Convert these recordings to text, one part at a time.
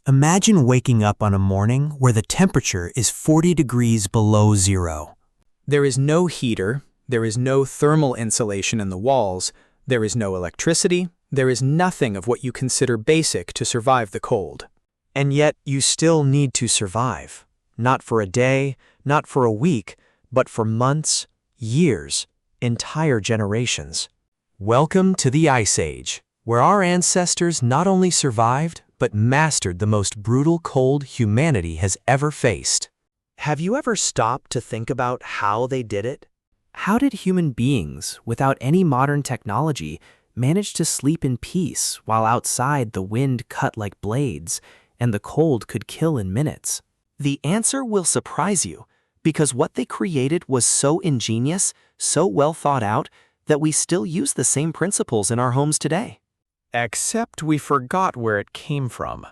Imagine waking up on a morning where the temperature is 40 degrees below zero. There is no heater, there is no thermal insulation in the walls, there is no electricity, there is nothing of what you consider basic to survive the cold. And yet you still need to survive. Not for a day, not for a week, but for months, years, entire generations. Welcome to the Ice Age, where our ancestors not only survived, but mastered the most brutal cold humanity has ever faced. Have you ever stopped to think about how they did it? How did human beings, without any modern technology, manage to sleep in peace while outside the wind cut like blades and the cold could kill in minutes? The answer will surprise you, because what they created was so ingenious, so well thought out, that we still use the same principles in our homes today. Except we forgot where it came from.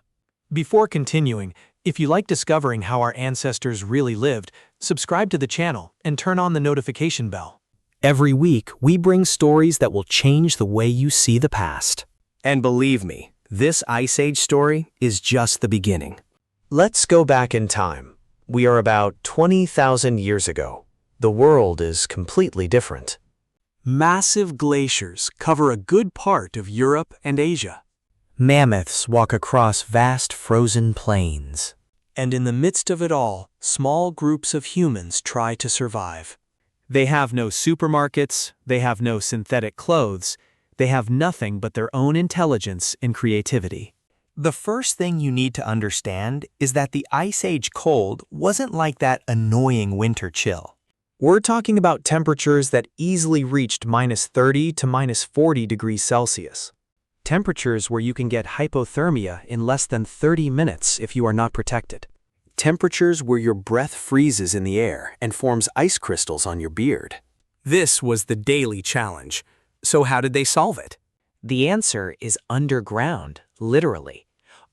Before continuing, if you like discovering how our ancestors really lived, subscribe to the channel and turn on the notification bell. Every week, we bring stories that will change the way you see the past. And believe me, this Ice Age story is just the beginning. Let's go back in time. We are about 20,000 years ago. The world is completely different. Massive glaciers cover a good part of Europe and Asia. Mammoths walk across vast frozen plains. And in the midst of it all, small groups of humans try to survive. They have no supermarkets, they have no synthetic clothes, they have nothing but their own intelligence and creativity. The first thing you need to understand is that the Ice Age cold wasn't like that annoying winter chill. We're talking about temperatures that easily reached -30 to -40 degrees Celsius. Temperatures where you can get hypothermia in less than 30 minutes if you are not protected. Temperatures where your breath freezes in the air and forms ice crystals on your beard. This was the daily challenge. So how did they solve it? The answer is underground, literally.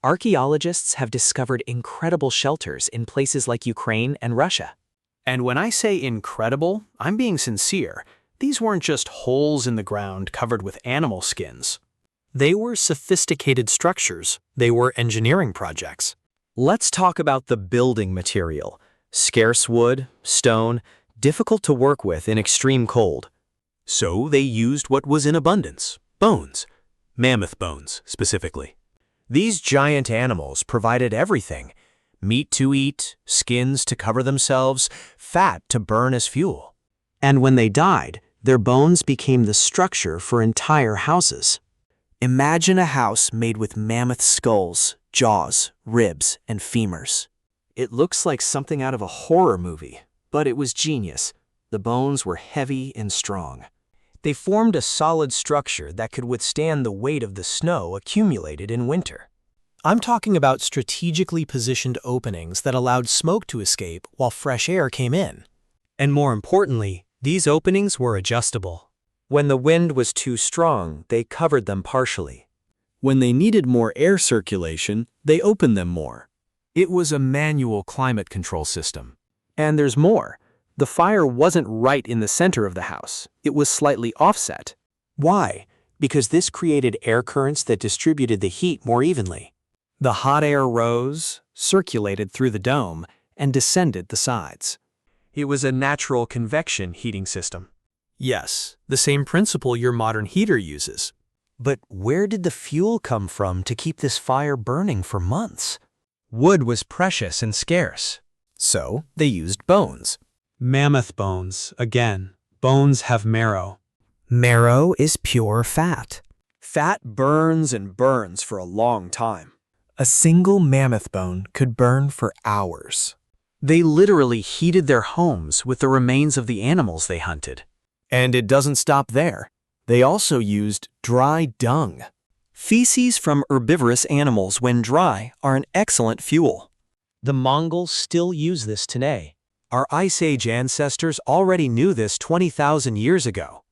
Archaeologists have discovered incredible shelters in places like Ukraine and Russia. And when I say incredible, I'm being sincere. These weren't just holes in the ground covered with animal skins. They were sophisticated structures. They were engineering projects. Let's talk about the building material. Scarce wood, stone, difficult to work with in extreme cold. So they used what was in abundance: bones. Mammoth bones, specifically. These giant animals provided everything: meat to eat, skins to cover themselves, fat to burn as fuel. And when they died, their bones became the structure for entire houses. Imagine a house made with mammoth skulls, jaws, ribs, and femurs. It looks like something out of a horror movie, but it was genius. The bones were heavy and strong. They formed a solid structure that could withstand the weight of the snow accumulated in winter. I'm talking about strategically positioned openings that allowed smoke to escape while fresh air came in. And more importantly, these openings were adjustable. When the wind was too strong, they covered them partially. When they needed more air circulation, they opened them more. It was a manual climate control system. And there's more. The fire wasn't right in the center of the house. It was slightly offset. Why? Because this created air currents that distributed the heat more evenly. The hot air rose, circulated through the dome, and descended the sides. It was a natural convection heating system. Yes, the same principle your modern heater uses. But where did the fuel come from to keep this fire burning for months? Wood was precious and scarce, so they used bones. Mammoth bones, again. Bones have marrow. Marrow is pure fat. Fat burns and burns for a long time. A single mammoth bone could burn for hours. They literally heated their homes with the remains of the animals they hunted. And it doesn't stop there. They also used dry dung. Feces from herbivorous animals, when dry, are an excellent fuel. The Mongols still use this today. Our Ice Age ancestors already knew this 20,000 years ago.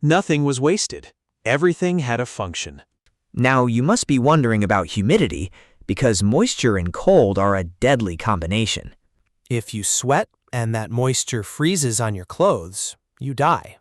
Nothing was wasted. Everything had a function. Now, you must be wondering about humidity, because moisture and cold are a deadly combination. If you sweat and that moisture freezes on your clothes, you die.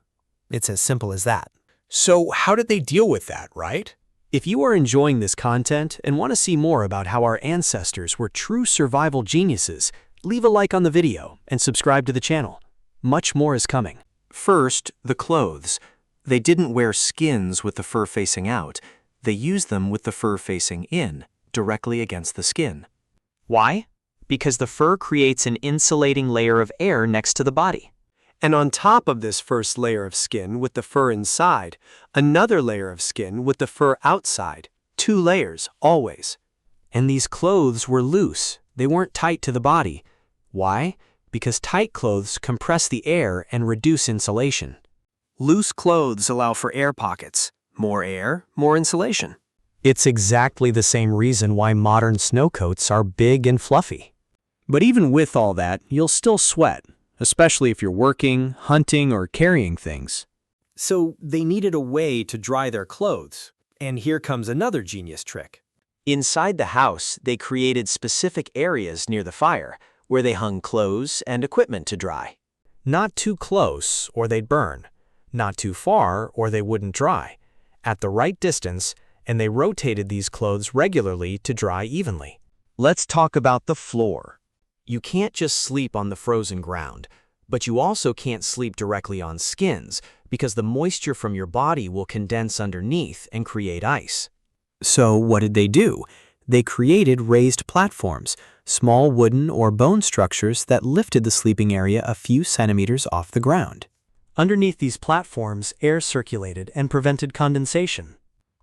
It's as simple as that. So how did they deal with that, right? If you are enjoying this content and want to see more about how our ancestors were true survival geniuses, leave a like on the video and subscribe to the channel. Much more is coming. First, the clothes. They didn't wear skins with the fur facing out. They used them with the fur facing in, directly against the skin. Why? Because the fur creates an insulating layer of air next to the body. And on top of this first layer of skin with the fur inside, another layer of skin with the fur outside. 2 layers, always. And these clothes were loose. They weren't tight to the body. Why? Because tight clothes compress the air and reduce insulation. Loose clothes allow for air pockets. More air, more insulation. It's exactly the same reason why modern snowcoats are big and fluffy. But even with all that, you'll still sweat, especially if you're working, hunting, or carrying things. So they needed a way to dry their clothes. And here comes another genius trick. Inside the house, they created specific areas near the fire where they hung clothes and equipment to dry. Not too close, or they'd burn. Not too far, or they wouldn't dry. At the right distance, and they rotated these clothes regularly to dry evenly. Let's talk about the floor. You can't just sleep on the frozen ground, but you also can't sleep directly on skins because the moisture from your body will condense underneath and create ice. So what did they do? They created raised platforms, small wooden or bone structures that lifted the sleeping area a few centimeters off the ground. Underneath these platforms, air circulated and prevented condensation.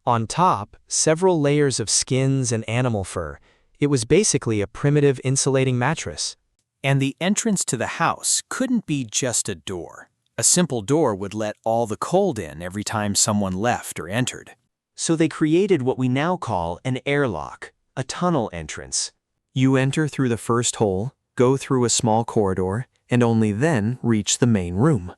On top, several layers of skins and animal fur. It was basically a primitive insulating mattress. And the entrance to the house couldn't be just a door. A simple door would let all the cold in every time someone left or entered. So they created what we now call an airlock, a tunnel entrance. You enter through the first hole, go through a small corridor, and only then reach the main room.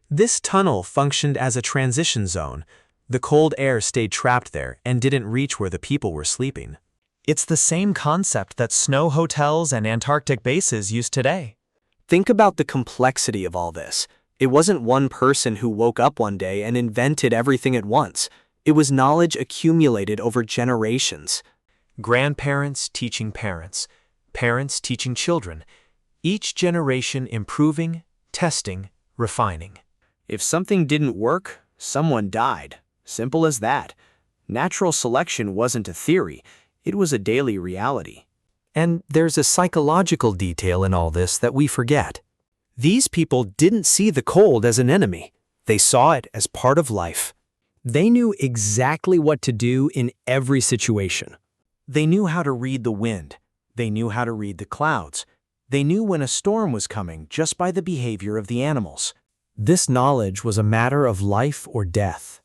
This tunnel functioned as a transition zone. The cold air stayed trapped there and didn't reach where the people were sleeping. It's the same concept that snow hotels and Antarctic bases use today. Think about the complexity of all this. It wasn't one person who woke up one day and invented everything at once. It was knowledge accumulated over generations. Grandparents teaching parents, parents teaching children, each generation improving, testing, refining. If something didn't work, someone died. Simple as that. Natural selection wasn't a theory. It was a daily reality. And there's a psychological detail in all this that we forget. These people didn't see the cold as an enemy. They saw it as part of life. They knew exactly what to do in every situation. They knew how to read the wind. They knew how to read the clouds. They knew when a storm was coming just by the behavior of the animals. This knowledge was a matter of life or death.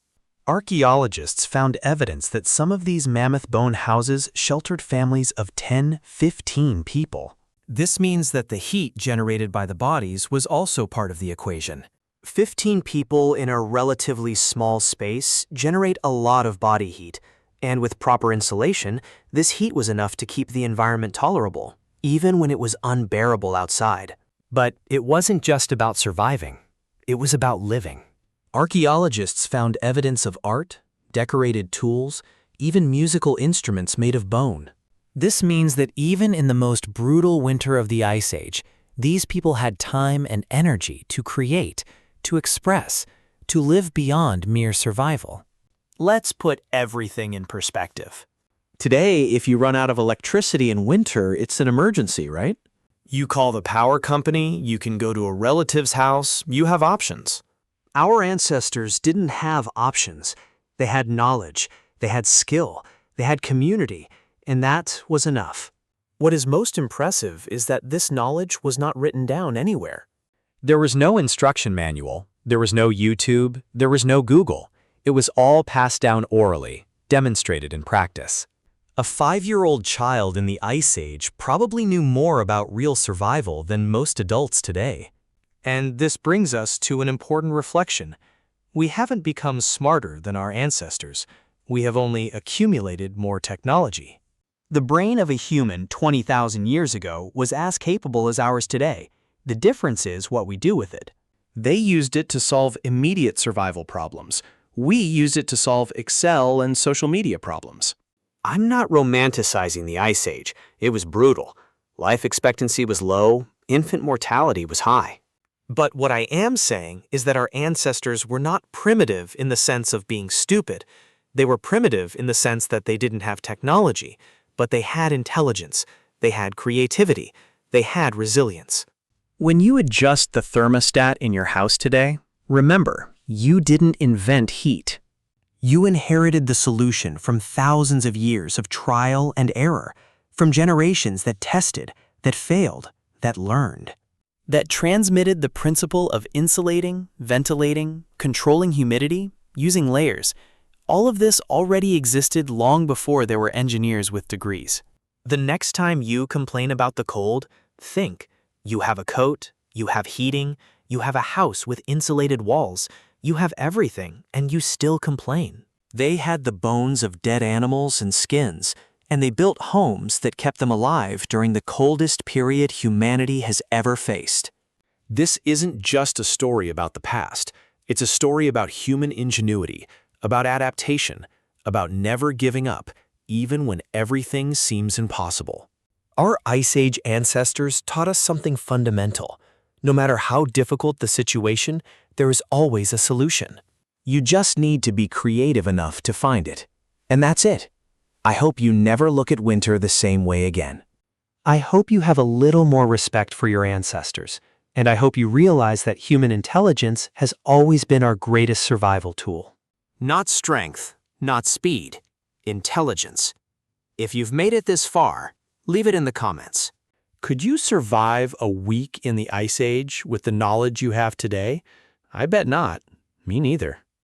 Archaeologists found evidence that some of these mammoth bone houses sheltered families of 10, 15 people. This means that the heat generated by the bodies was also part of the equation. 15 people in a relatively small space generate a lot of body heat, and with proper insulation, this heat was enough to keep the environment tolerable, even when it was unbearable outside. But it wasn't just about surviving. It was about living. Archaeologists found evidence of art, decorated tools, even musical instruments made of bone. This means that even in the most brutal winter of the Ice Age, these people had time and energy to create, to express, to live beyond mere survival. Let's put everything in perspective. Today, if you run out of electricity in winter, it's an emergency, right? You call the power company, you can go to a relative's house, you have options. Our ancestors didn't have options. They had knowledge, they had skill, they had community, and that was enough. What is most impressive is that this knowledge was not written down anywhere. There was no instruction manual, there was no YouTube, there was no Google. It was all passed down orally, demonstrated in practice. A 5-year-old child in the Ice Age probably knew more about real survival than most adults today. And this brings us to an important reflection. We haven't become smarter than our ancestors. We have only accumulated more technology. The brain of a human 20,000 years ago was as capable as ours today. The difference is what we do with it. They used it to solve immediate survival problems. We use it to solve Excel and social media problems. I'm not romanticizing the Ice Age. It was brutal. Life expectancy was low, infant mortality was high. But what I am saying is that our ancestors were not primitive in the sense of being stupid. They were primitive in the sense that they didn't have technology, but they had intelligence, they had creativity, they had resilience. When you adjust the thermostat in your house today, remember, you didn't invent heat. You inherited the solution from thousands of years of trial and error, from generations that tested, that failed, that learned. That transmitted the principle of insulating, ventilating, controlling humidity, using layers. All of this already existed long before there were engineers with degrees. The next time you complain about the cold, think, you have a coat, you have heating, you have a house with insulated walls, you have everything, and you still complain. They had the bones of dead animals and skins, and they built homes that kept them alive during the coldest period humanity has ever faced. This isn't just a story about the past. It's a story about human ingenuity, about adaptation, about never giving up, even when everything seems impossible. Our Ice Age ancestors taught us something fundamental. No matter how difficult the situation, there is always a solution. You just need to be creative enough to find it. And that's it. I hope you never look at winter the same way again. I hope you have a little more respect for your ancestors, and I hope you realize that human intelligence has always been our greatest survival tool. Not strength, not speed, intelligence. If you've made it this far, leave it in the comments. Could you survive a week in the Ice Age with the knowledge you have today? I bet not. Me neither.